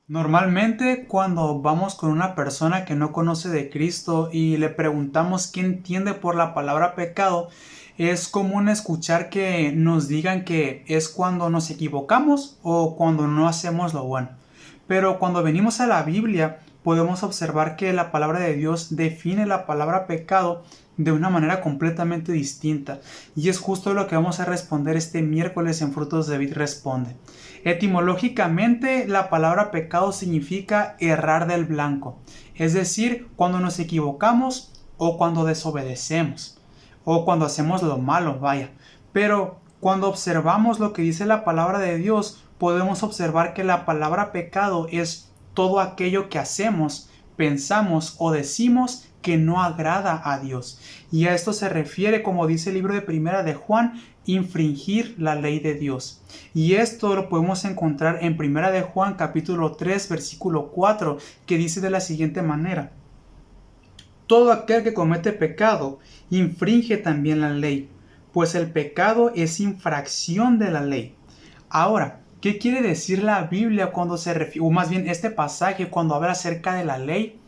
Normalmente cuando vamos con una persona que no conoce de Cristo y le preguntamos qué entiende por la palabra pecado, es común escuchar que nos digan que es cuando nos equivocamos o cuando no hacemos lo bueno. Pero cuando venimos a la Biblia podemos observar que la palabra de Dios define la palabra pecado de una manera completamente distinta. Y es justo lo que vamos a responder este miércoles en Frutos de Vid Responde. Etimológicamente, la palabra pecado significa errar del blanco, es decir, cuando nos equivocamos o cuando desobedecemos o cuando hacemos lo malo, vaya. Pero cuando observamos lo que dice la palabra de Dios, podemos observar que la palabra pecado es todo aquello que hacemos, pensamos o decimos que no agrada a Dios. Y a esto se refiere, como dice el libro de Primera de Juan, infringir la ley de Dios. Y esto lo podemos encontrar en Primera de Juan capítulo 3 versículo 4, que dice de la siguiente manera: todo aquel que comete pecado infringe también la ley, pues el pecado es infracción de la ley. Ahora, ¿qué quiere decir la Biblia cuando se refiere, o más bien este pasaje cuando habla acerca de la ley?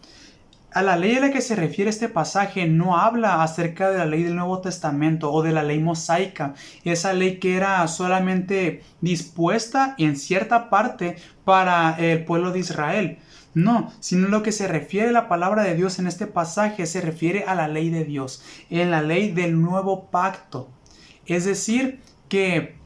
A la ley a la que se refiere este pasaje no habla acerca de la ley del Nuevo Testamento o de la ley mosaica, esa ley que era solamente dispuesta en cierta parte para el pueblo de Israel. No, sino lo que se refiere a la palabra de Dios en este pasaje se refiere a la ley de Dios, en la ley del nuevo pacto. Es decir, que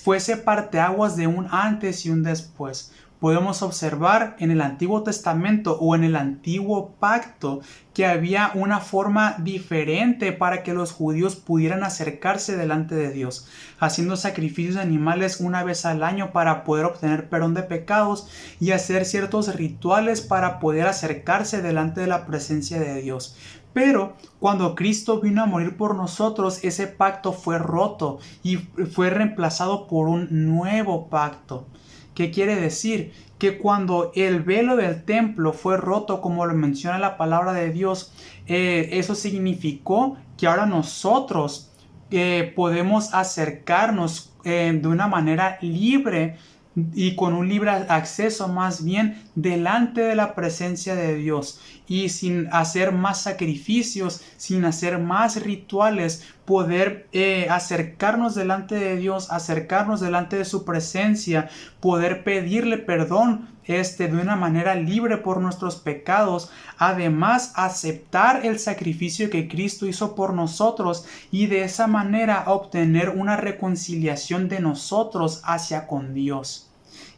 fuese parteaguas de un antes y un después. Podemos observar en el Antiguo Testamento o en el Antiguo Pacto que había una forma diferente para que los judíos pudieran acercarse delante de Dios, haciendo sacrificios de animales una vez al año para poder obtener perdón de pecados y hacer ciertos rituales para poder acercarse delante de la presencia de Dios. Pero cuando Cristo vino a morir por nosotros, ese pacto fue roto y fue reemplazado por un nuevo pacto. ¿Qué quiere decir? Que cuando el velo del templo fue roto, como lo menciona la palabra de Dios, eso significó que ahora nosotros podemos acercarnos de una manera libre y con un libre acceso más bien delante de la presencia de Dios, y sin hacer más sacrificios, sin hacer más rituales, poder acercarnos delante de Dios, acercarnos delante de su presencia, poder pedirle perdón de una manera libre por nuestros pecados, además aceptar el sacrificio que Cristo hizo por nosotros y de esa manera obtener una reconciliación de nosotros hacia con Dios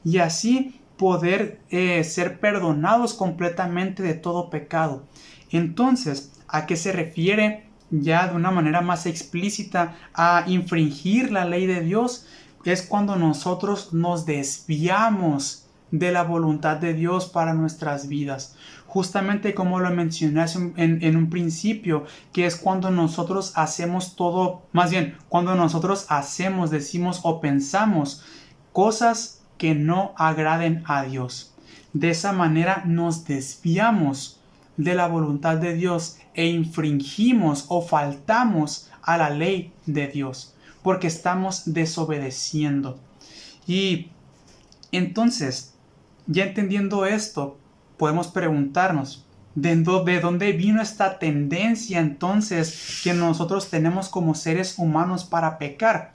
y así poder ser perdonados completamente de todo pecado. Entonces, ¿a qué se refiere ya de una manera más explícita a infringir la ley de Dios? Es cuando nosotros nos desviamos de la voluntad de Dios para nuestras vidas. Justamente como lo mencioné en un principio, que es cuando nosotros hacemos todo, más bien, cuando nosotros hacemos, decimos o pensamos cosas que no agraden a Dios. De esa manera nos desviamos de la voluntad de Dios e infringimos o faltamos a la ley de Dios, porque estamos desobedeciendo. Y entonces, ya entendiendo esto, podemos preguntarnos, ¿de dónde vino esta tendencia entonces que nosotros tenemos como seres humanos para pecar?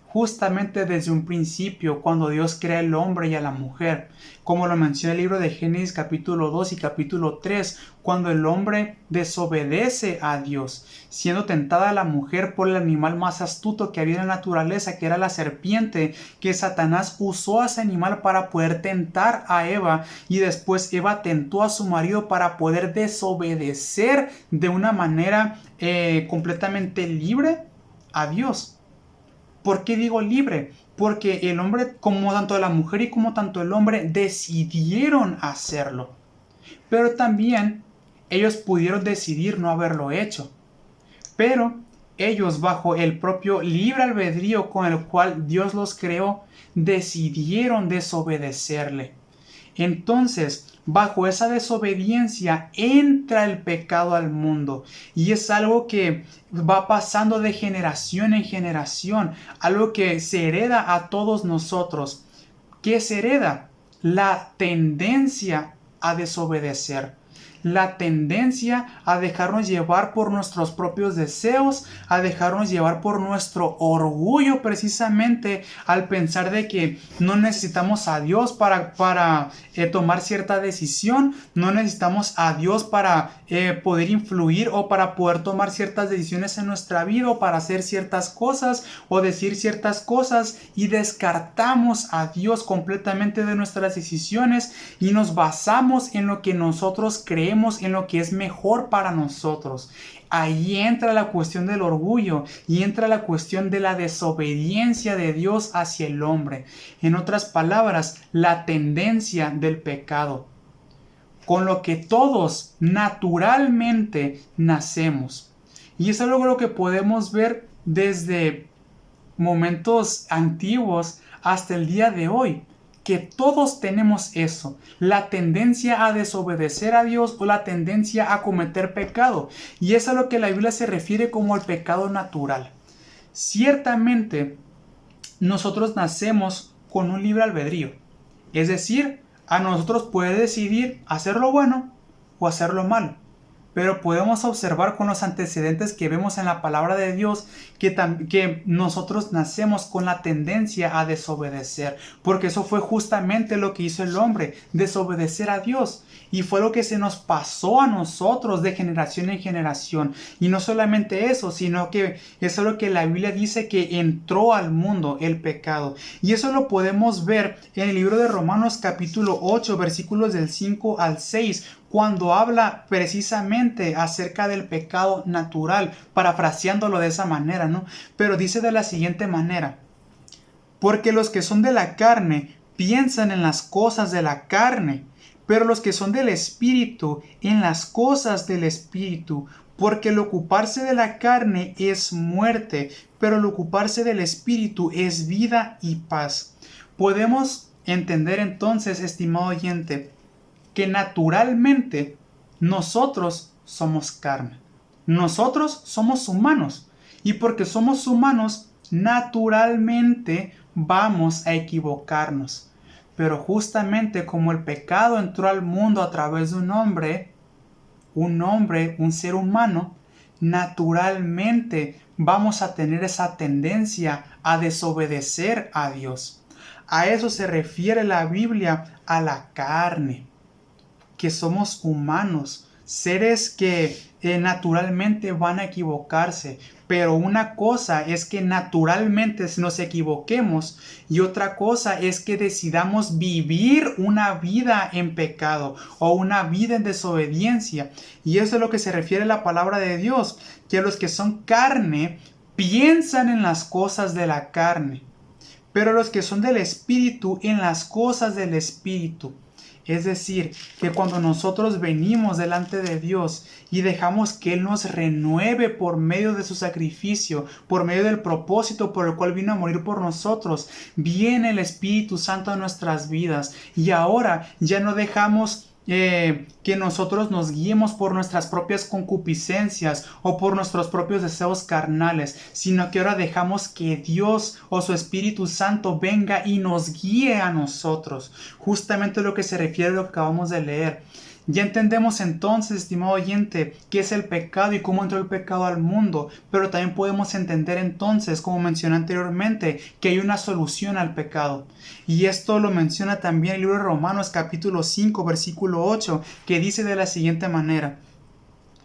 Justamente desde un principio, cuando Dios crea al hombre y a la mujer, como lo menciona el libro de Génesis capítulo 2 y capítulo 3, cuando el hombre desobedece a Dios, siendo tentada la mujer por el animal más astuto que había en la naturaleza, que era la serpiente, que Satanás usó a ese animal para poder tentar a Eva, y después Eva tentó a su marido para poder desobedecer de una manera completamente libre a Dios. ¿Por qué digo libre? Porque el hombre, como tanto la mujer y como tanto el hombre, decidieron hacerlo. Pero también ellos pudieron decidir no haberlo hecho. Pero ellos, bajo el propio libre albedrío con el cual Dios los creó, decidieron desobedecerle. Entonces, bajo esa desobediencia entra el pecado al mundo, y es algo que va pasando de generación en generación, algo que se hereda a todos nosotros. ¿Qué se hereda? la tendencia a desobedecer, la tendencia a dejarnos llevar por nuestros propios deseos, a dejarnos llevar por nuestro orgullo, precisamente al pensar de que no necesitamos a Dios para tomar cierta decisión, no necesitamos a Dios para poder influir o para poder tomar ciertas decisiones en nuestra vida o para hacer ciertas cosas o decir ciertas cosas, y descartamos a Dios completamente de nuestras decisiones y nos basamos en lo que nosotros creemos, en lo que es mejor para nosotros. Ahí entra la cuestión del orgullo y entra la cuestión de la desobediencia de Dios hacia el hombre. En otras palabras, la tendencia del pecado, con lo que todos naturalmente nacemos. Y eso es algo lo que podemos ver desde momentos antiguos hasta el día de hoy, que todos tenemos eso, la tendencia a desobedecer a Dios o la tendencia a cometer pecado. Y eso es a lo que la Biblia se refiere como el pecado natural. Ciertamente, nosotros nacemos con un libre albedrío, es decir, a nosotros puede decidir hacer lo bueno o hacer lo malo. Pero podemos observar con los antecedentes que vemos en la palabra de Dios que nosotros nacemos con la tendencia a desobedecer, porque eso fue justamente lo que hizo el hombre, desobedecer a Dios. Y fue lo que se nos pasó a nosotros de generación en generación. Y no solamente eso, sino que eso es lo que la Biblia dice, que entró al mundo el pecado. Y eso lo podemos ver en el libro de Romanos capítulo 8, versículos del 5 al 6, cuando habla precisamente acerca del pecado natural, parafraseándolo de esa manera, ¿no? Pero dice de la siguiente manera: porque los que son de la carne piensan en las cosas de la carne, pero los que son del Espíritu en las cosas del Espíritu. Porque el ocuparse de la carne es muerte, pero el ocuparse del Espíritu es vida y paz. Podemos entender entonces, estimado oyente, que naturalmente nosotros somos carne. Nosotros somos humanos. Y porque somos humanos, naturalmente vamos a equivocarnos. Pero justamente como el pecado entró al mundo a través de un ser humano, naturalmente vamos a tener esa tendencia a desobedecer a Dios. A eso se refiere la Biblia, a la carne, que somos humanos, seres que naturalmente van a equivocarse. Pero una cosa es que naturalmente nos equivoquemos y otra cosa es que decidamos vivir una vida en pecado o una vida en desobediencia. Y eso es lo que se refiere a la palabra de Dios, que los que son carne piensan en las cosas de la carne, pero los que son del Espíritu en las cosas del Espíritu. Es decir, que cuando nosotros venimos delante de Dios y dejamos que Él nos renueve por medio de su sacrificio, por medio del propósito por el cual vino a morir por nosotros, viene el Espíritu Santo a nuestras vidas y ahora ya no dejamos que nosotros nos guiemos por nuestras propias concupiscencias o por nuestros propios deseos carnales, sino que ahora dejamos que Dios o su Espíritu Santo venga y nos guíe a nosotros. Justamente lo que se refiere a lo que acabamos de leer. Ya entendemos entonces, estimado oyente, qué es el pecado y cómo entró el pecado al mundo, pero también podemos entender entonces, como mencioné anteriormente, que hay una solución al pecado. Y esto lo menciona también el libro de Romanos capítulo 5, versículo 8, que dice de la siguiente manera: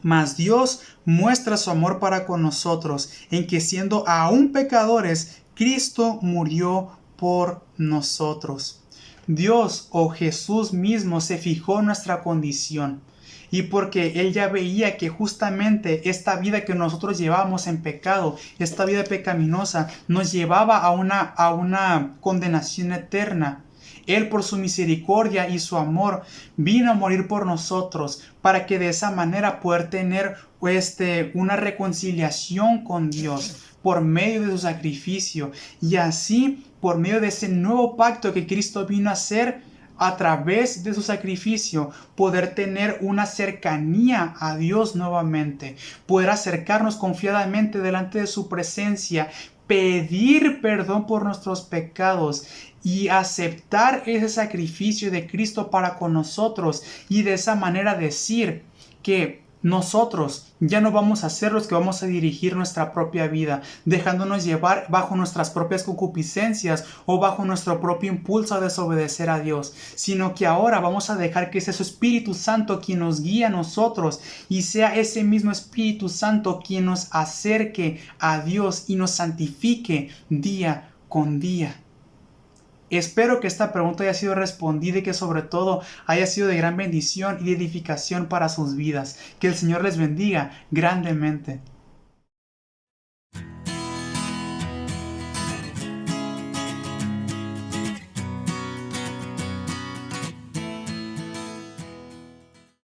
mas Dios muestra su amor para con nosotros, en que siendo aún pecadores, Cristo murió por nosotros. Dios o Jesús mismo se fijó en nuestra condición, y porque Él ya veía que justamente esta vida que nosotros llevábamos en pecado, esta vida pecaminosa, nos llevaba a una condenación eterna. Él, por su misericordia y su amor, vino a morir por nosotros para que de esa manera poder tener una reconciliación con Dios por medio de su sacrificio, y así por medio de ese nuevo pacto que Cristo vino a hacer a través de su sacrificio, poder tener una cercanía a Dios nuevamente, poder acercarnos confiadamente delante de su presencia, pedir perdón por nuestros pecados y aceptar ese sacrificio de Cristo para con nosotros, y de esa manera decir que nosotros ya no vamos a ser los que vamos a dirigir nuestra propia vida, dejándonos llevar bajo nuestras propias concupiscencias o bajo nuestro propio impulso a desobedecer a Dios, sino que ahora vamos a dejar que sea su Espíritu Santo quien nos guíe a nosotros, y sea ese mismo Espíritu Santo quien nos acerque a Dios y nos santifique día con día. Espero que esta pregunta haya sido respondida y que sobre todo haya sido de gran bendición y de edificación para sus vidas. Que el Señor les bendiga grandemente.